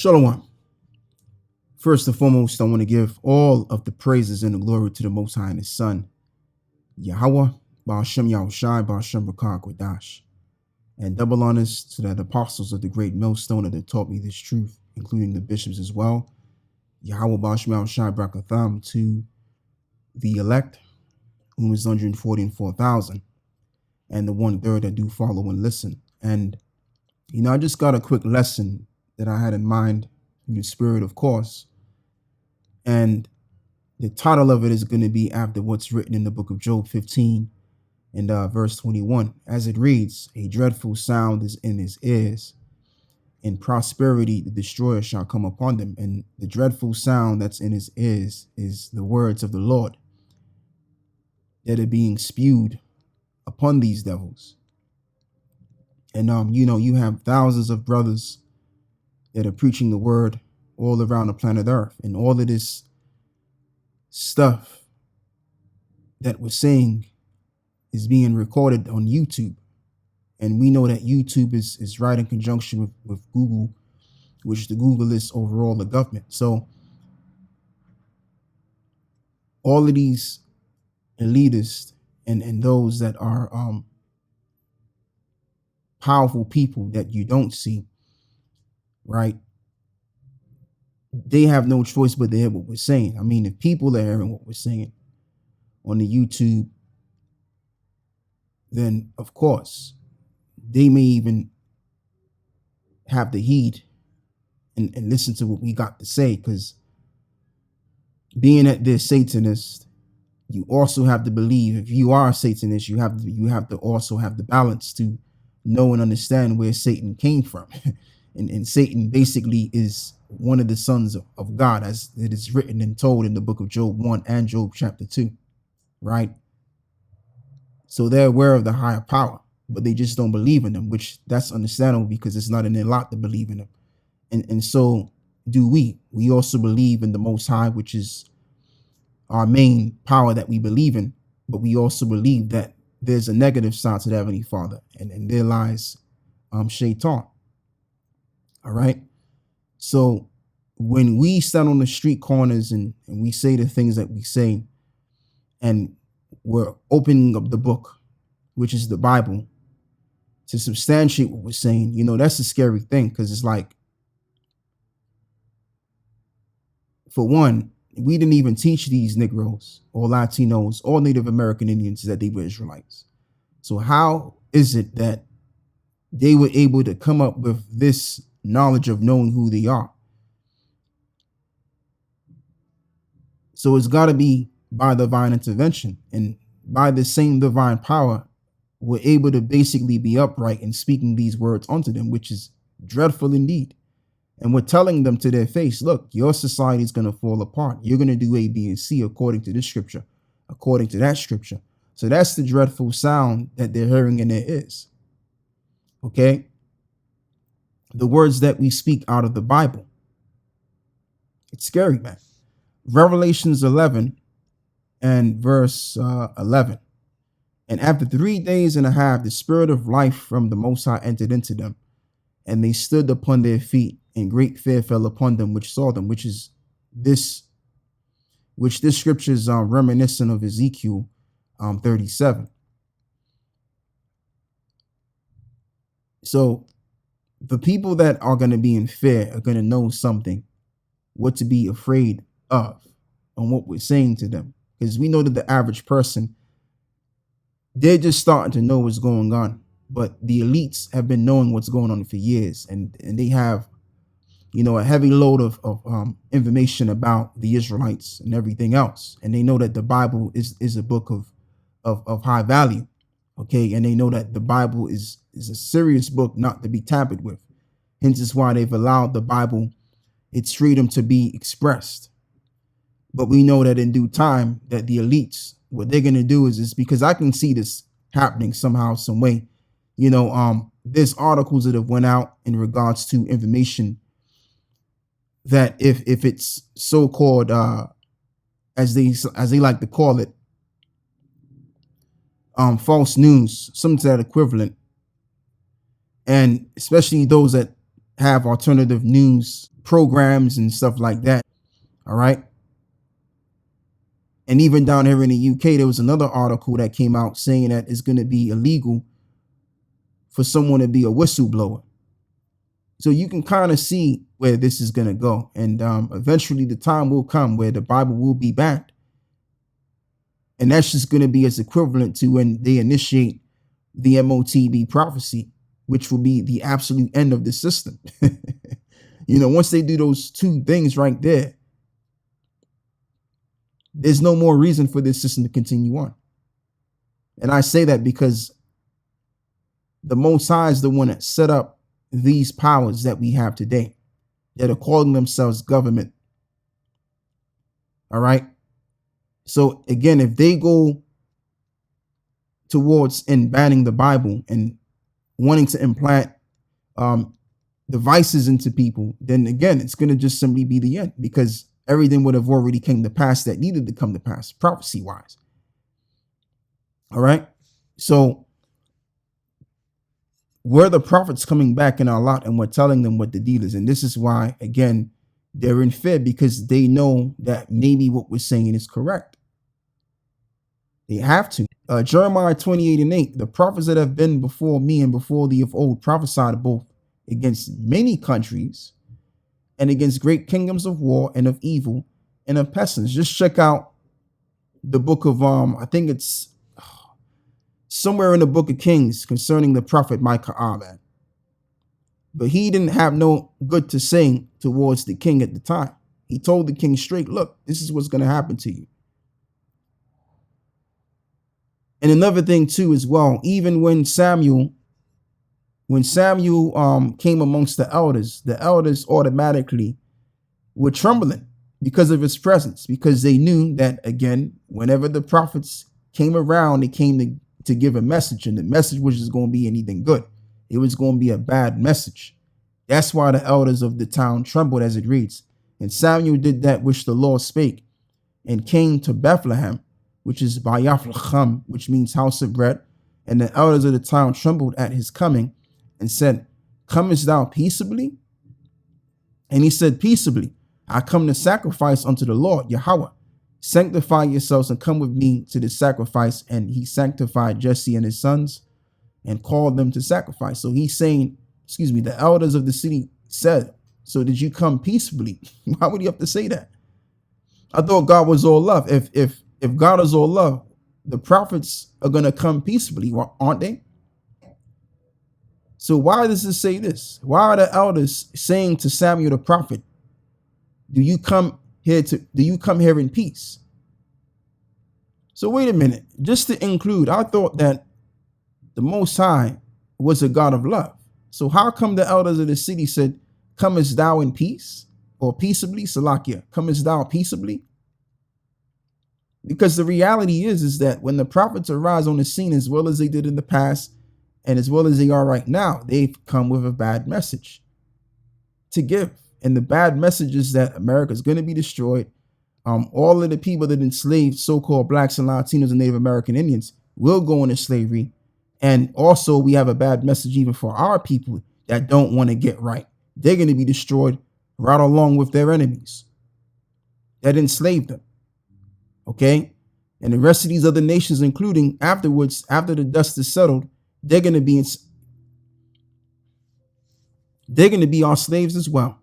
Shalom. First and foremost, I want to give all of the praises and the glory to the Most High and His Son, Yahweh, Ba'ashem Yahushai, Ba'ashem Rakah Kwadash, and double honors to the apostles of the great millstone that taught me this truth, including the bishops as well. Yahweh, Ba'ashem Yahushai, Brakatham, to the elect, whom is 144,000, and the 1/3 that do follow and listen. And, I just got a quick lesson that I had in mind in the spirit, of course. And the title of it is going to be after what's written in the book of Job 15 and verse 21. As it reads, a dreadful sound is in his ears. In prosperity, the destroyer shall come upon them. And the dreadful sound that's in his ears is the words of the Lord that are being spewed upon these devils. And, you have thousands of brothers that are preaching the word all around the planet Earth, and all of this stuff that we're saying is being recorded on YouTube. And we know that YouTube is right in conjunction with Google, which the Google is overall the government. So all of these elitists and those that are powerful people that you don't see, right? They have no choice but to hear what we're saying. I mean, if people are hearing what we're saying on the YouTube, then of course they may even have to heed and listen to what we got to say, because being that they're Satanists, you also have to believe, if you are a Satanist, you have to also have the balance to know and understand where Satan came from. And Satan basically is one of the sons of God, as it is written and told in the book of Job 1 and Job chapter 2, right? So they're aware of the higher power, but they just don't believe in them, which that's understandable because it's not in their lot to believe in them. And so do we. We also believe in the Most High, which is our main power that we believe in, but we also believe that there's a negative side to the Heavenly Father, and there lies Shaitan. All right. So when we stand on the street corners and we say the things that we say, and we're opening up the book, which is the Bible, to substantiate what we're saying, that's a scary thing, because it's like, for one, we didn't even teach these Negroes or Latinos or Native American Indians that they were Israelites. So how is it that they were able to come up with this knowledge of knowing who they are? So it's got to be by divine intervention, and by the same divine power, we're able to basically be upright in speaking these words unto them, which is dreadful indeed. And we're telling them to their face, look, your society is going to fall apart. You're going to do A, B, and C according to this scripture, according to that scripture. So that's the dreadful sound that they're hearing in their ears. Okay? The words that we speak out of the Bible. It's scary, man. Revelations 11 and verse 11. And after 3 days and a half, the spirit of life from the Most High entered into them, and they stood upon their feet, and great fear fell upon them which saw them, which this scripture is reminiscent of Ezekiel 37. So the people that are going to be in fear are going to know something, what to be afraid of, and what we're saying to them. Because we know that the average person, they're just starting to know what's going on. But the elites have been knowing what's going on for years, and they have, a heavy load of information about the Israelites and everything else. And they know that the Bible is a book of high value. Okay. And they know that the Bible is a serious book not to be tampered with. Hence is why they've allowed the Bible its freedom to be expressed. But we know that in due time that the elites, what they're going to do is because I can see this happening somehow, some way. There's articles that have went out in regards to information that if it's so-called, as they like to call it, false news, something to that equivalent, and especially those that have alternative news programs and stuff like that. All right. And even down here in the UK, there was another article that came out saying that it's going to be illegal for someone to be a whistleblower. So you can kind of see where this is going to go. And eventually the time will come where the Bible will be banned. And that's just going to be as equivalent to when they initiate the MOTB prophecy, which will be the absolute end of the system. Once they do those two things right there, there's no more reason for this system to continue on. And I say that because the Most High is the one that set up these powers that we have today that are calling themselves government. All right. So again, if they go towards in banning the Bible and wanting to implant devices into people, then again, it's going to just simply be the end, because everything would have already came to pass that needed to come to pass prophecy wise. All right. So we're the prophets coming back in our lot, and we're telling them what the deal is. And this is why, again, they're in fear, because they know that maybe what we're saying is correct. They have to. Jeremiah 28:8, the prophets that have been before me and before thee of old prophesied both against many countries and against great kingdoms of war and of evil and of pestilence. Just check out the book of, I think it's somewhere in the book of Kings concerning the prophet Micah, man. But he didn't have no good to say towards the king at the time. He told the king straight, look, this is what's going to happen to you. And another thing too, as well, even when Samuel came amongst the elders automatically were trembling because of his presence, because they knew that, again, whenever the prophets came around, they came to give a message, and the message was just going to be anything good. It was going to be a bad message. That's why the elders of the town trembled, as it reads. And Samuel did that which the Lord spake, and came to Bethlehem, which is Bayaflacham, which means house of bread. And the elders of the town trembled at his coming, and said, comest thou peaceably? And he said, peaceably. I come to sacrifice unto the Lord, Yahweh. Sanctify yourselves and come with me to the sacrifice. And he sanctified Jesse and his sons and called them to sacrifice. So he's saying, the elders of the city said, so did you come peaceably? Why would you have to say that? I thought God was all love. If God is all love, the prophets are going to come peaceably, aren't they? So why does it say this? Why are the elders saying to Samuel the prophet, do you come here in peace? So wait a minute, just to include, I thought that the Most High was a God of love. So how come the elders of the city said, comest thou in peace, or peaceably? Salakia, comest thou peaceably? Because the reality is that when the prophets arise on the scene, as well as they did in the past, and as well as they are right now, they've come with a bad message to give. And the bad message is that America is going to be destroyed. All of the people that enslaved so-called blacks and Latinos and Native American Indians will go into slavery. And also we have a bad message even for our people that don't want to get right. They're going to be destroyed right along with their enemies that enslaved them. Okay. And the rest of these other nations, including afterwards, after the dust is settled, they're going to be our slaves as well.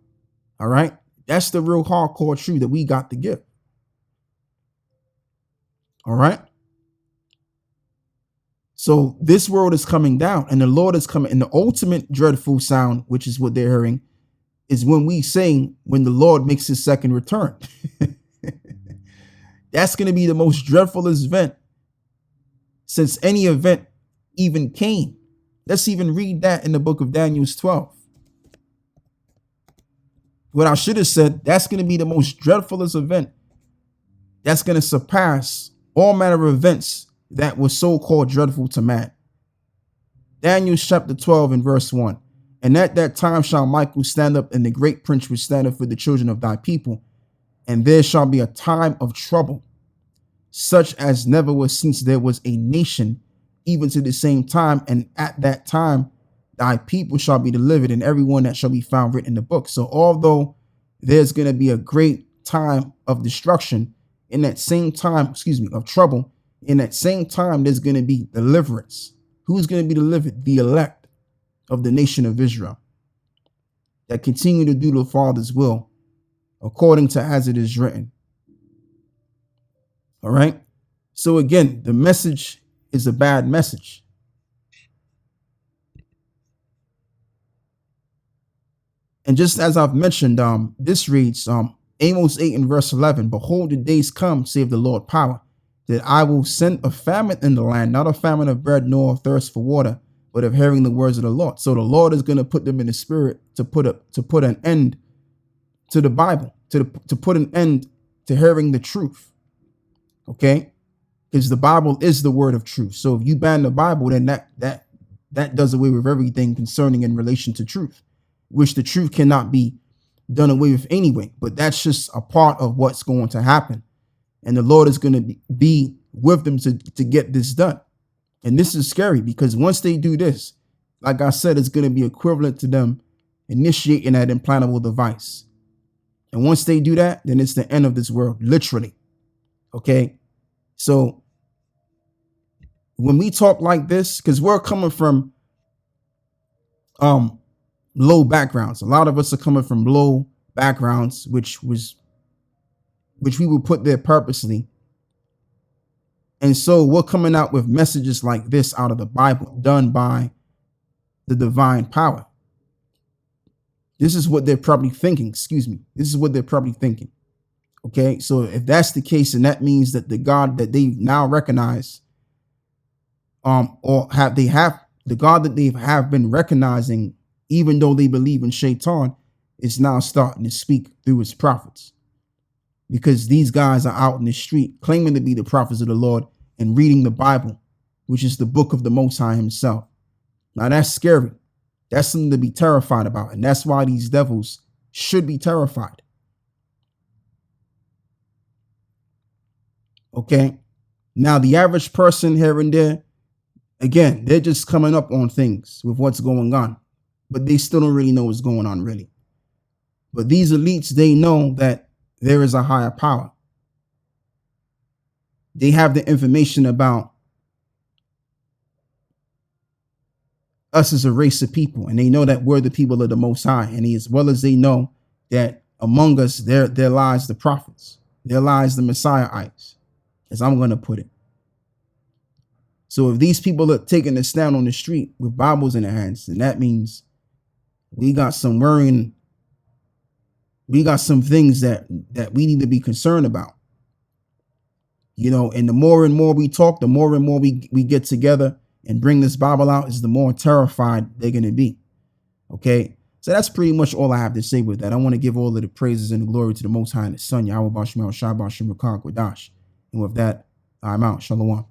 All right. That's the real hardcore truth that we got to give. All right. So this world is coming down, and the Lord is coming. And the ultimate dreadful sound, which is what they're hearing, is when we sing, when the Lord makes his second return. That's going to be the most dreadful event since any event even came. Let's even read that in the book of Daniel 12. What I should have said, that's going to be the most dreadfulest event. That's going to surpass all manner of events that were so-called dreadful to man. Daniel chapter 12 and verse 1. And at that time shall Michael stand up, and the great prince will stand up for the children of thy people. And there shall be a time of trouble, such as never was since there was a nation, even to the same time. And at that time, thy people shall be delivered, and everyone that shall be found written in the book. So although there's going to be a great time of destruction. In that same time, of trouble. In that same time, there's going to be deliverance. Who's going to be delivered? The elect of the nation of Israel that continue to do the Father's will according to as it is written. All right. So again, the message is a bad message. And just as I've mentioned, this reads, Amos 8 and verse 11, behold, the days come, save the Lord power, that I will send a famine in the land, not a famine of bread nor thirst for water, but of hearing the words of the Lord. So the Lord is going to put them in the spirit to put an end to the Bible, to put an end to hearing the truth. Okay? Because the Bible is the word of truth. So if you ban the Bible, then that does away with everything concerning in relation to truth, which the truth cannot be done away with anyway. But that's just a part of what's going to happen. And the Lord is going to be with them to get this done. And this is scary because once they do this, like I said, it's going to be equivalent to them initiating that implantable device. And once they do that, then it's the end of this world, literally. Okay. So when we talk like this, because we're coming from low backgrounds, a lot of us are coming from low backgrounds, which we were put there purposely. And so we're coming out with messages like this out of the Bible, done by the divine power. This is what they're probably thinking. Excuse me. This is what they're probably thinking. Okay. So if that's the case, then that means that the God that they now recognize, or the God that they have been recognizing, even though they believe in Shaitan, is now starting to speak through his prophets. Because these guys are out in the street claiming to be the prophets of the Lord and reading the Bible, which is the book of the Most High himself. Now that's scary. That's something to be terrified about. And that's why these devils should be terrified. Okay. Now the average person here and there, again, they're just coming up on things with what's going on, but they still don't really know what's going on really. But these elites, they know that there is a higher power. They have the information about us as a race of people, and they know that we're the people of the Most High. And as well as they know that among us, there lies the prophets, there lies the Messiahites, as I'm going to put it. So if these people are taking a stand on the street with Bibles in their hands, then that means we got some worrying. We got some things that we need to be concerned about. You know, and the more and more we talk, the more and more we get together and bring this Bible out, is the more terrified they're going to be. Okay. So that's pretty much all I have to say with that. I want to give all of the praises and the glory to the Most High and His Son, Yahweh Bashim El Shai Bashim Rakak Wadash. And with that, I'm out. Shalom.